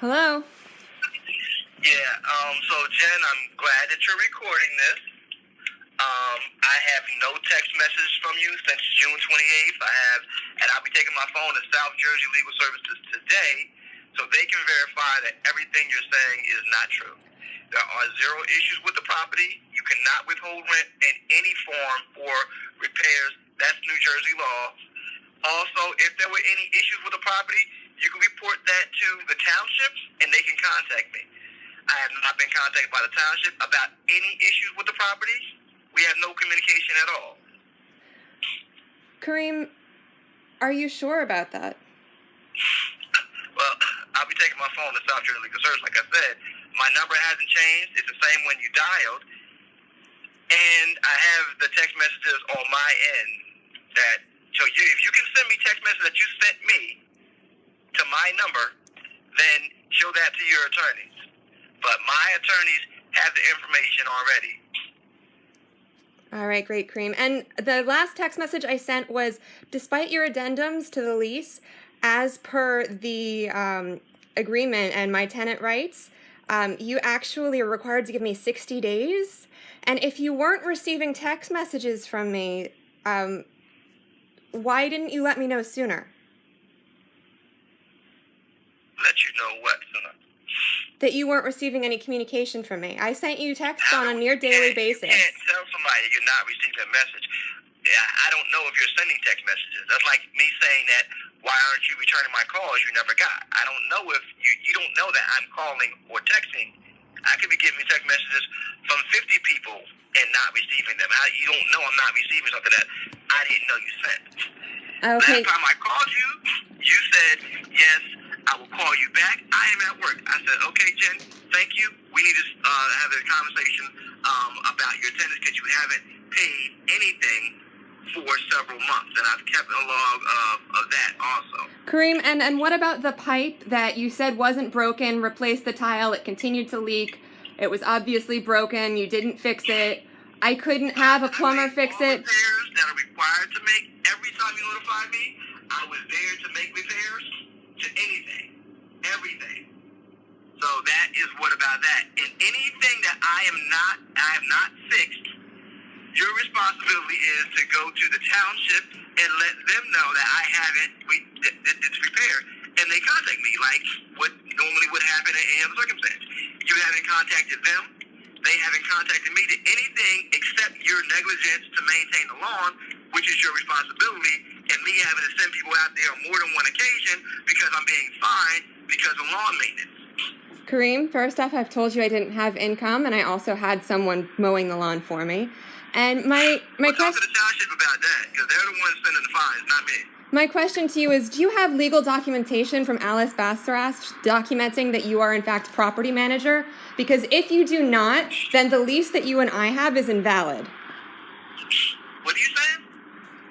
Hello? Yeah, so Jen, I'm glad that you're recording this. I have no text message from you since June 28th. And I'll be taking my phone to South Jersey Legal Services today so they can verify that everything you're saying is not true. There are zero issues with the property. You cannot withhold rent in any form for repairs. That's New Jersey law. Also, if there were any issues with the property, you can report that to the township and they can contact me. I have not been contacted by the township about any issues with the property. We have no communication at all. Kareem, are you sure about that? Well, I'll be taking my phone to South Jersey Legal Service. Like I said, my number hasn't changed. It's the same one you dialed. And I have the text messages on my end that show you. If you can send me text messages that you sent me to my number, then show that to your attorneys. But my attorneys have the information already. All right, great, Kareem. And the last text message I sent was, despite your addendums to the lease, as per the agreement and my tenant rights, you actually are required to give me 60 days. And if you weren't receiving text messages from me, why didn't you let me know sooner? Let you know what, sooner? That you weren't receiving any communication from me. I sent you texts on a near daily basis. You can't tell somebody you're not receiving a message. I don't know if you're sending text messages. That's like me saying that, why aren't you returning my calls you never got? I don't know if you don't know that I'm calling or texting. I could be giving text messages from 50 people and not receiving them. You don't know I'm not receiving something that I didn't know you sent. Okay. Last time I called you, you said, yes, I will call you back. I am at work. I said, okay, Jen, thank you. We need to have a conversation about your attendance because you haven't paid anything for several months, and I've kept a log of that also. Kareem, and what about the pipe that you said wasn't broken, replaced the tile, it continued to leak, it was obviously broken, you didn't fix it, I couldn't have a plumber fix it? Repairs that are required to make every time you notify me, I was there to make repairs to anything, everything. So that is what about that. And anything that I have not fixed, your responsibility is to go to the township and let them know that I haven't it's repaired, and they contact me like what normally would happen in any other circumstance. You haven't contacted them, they haven't contacted me to anything except your negligence to maintain the lawn, which is your responsibility, and me having to send people out there on more than one occasion because I'm being fined because of lawn maintenance. Kareem, first off, I've told you I didn't have income, and I also had someone mowing the lawn for me. And my question to the township about that, because they're the ones sending the fines, not me. My question to you is, do you have legal documentation from Alice Bassaras documenting that you are in fact property manager? Because if you do not, then the lease that you and I have is invalid. What are you saying?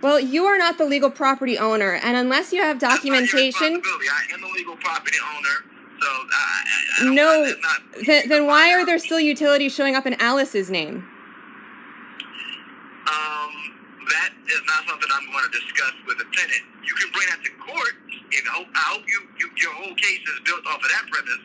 Well, you are not the legal property owner, and unless you have documentation... I am the legal property owner, so no, then why are there still utilities showing up in Alice's name? That is not something I'm going to discuss with the tenant. You can bring that to court, and I hope your whole case is built off of that premise,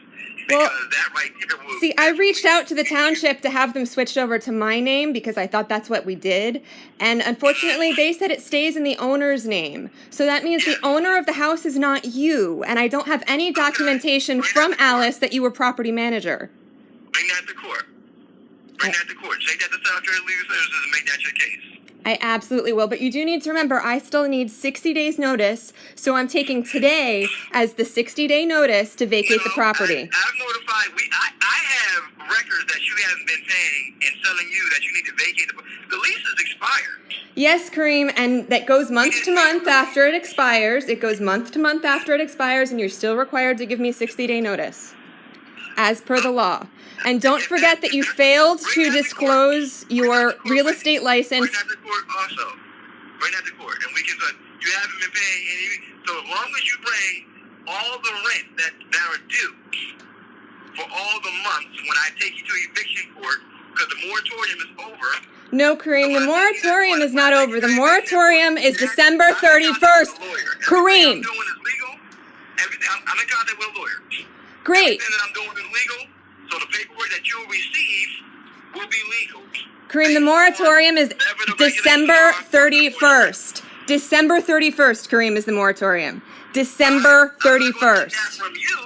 because that right there will... See, I reached out to the township to have them switched over to my name because I thought that's what we did, and unfortunately they said it stays in the owner's name. So that means the owner of the house is not you, and I don't have any documentation from Alice that you were property manager. Bring that to court. Bring that to court. Take that to South Jersey Legal Services and make that your case. I absolutely will, but you do need to remember I still need 60 days notice, so I'm taking today as the 60-day notice to vacate the property. I've notified, I have records that you haven't been paying and telling you that you need to vacate the lease is expired. Yes, Kareem, and that goes month to month after it expires. It goes month to month after it expires, and you're still required to give me 60-day notice, as per the law. And don't forget that you failed to disclose your real estate license. Bring that to court also. Bring that to court. And we can, you haven't been paying any, so as long as you bring all the rent that are due for all the months when I take you to eviction court, because the moratorium is over. No, Kareem, the moratorium is not over. The moratorium is December 31st. Kareem. I'm in contact with a lawyer. Great. Everything that I'm doing is legal, so the paperwork that you'll receive will be legal. Kareem, the moratorium is December 31st. December 31st, Kareem, is the moratorium. December 31st. I'm not gonna take that from you.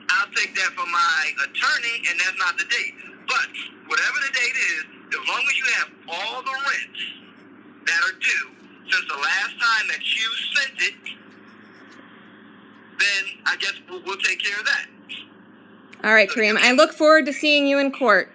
I'll take that from my attorney, and that's not the date. But whatever the date is, as long as you have all the rents that are due since the last time that you sent it, then I guess we'll take care of that. All right, Kareem. I look forward to seeing you in court.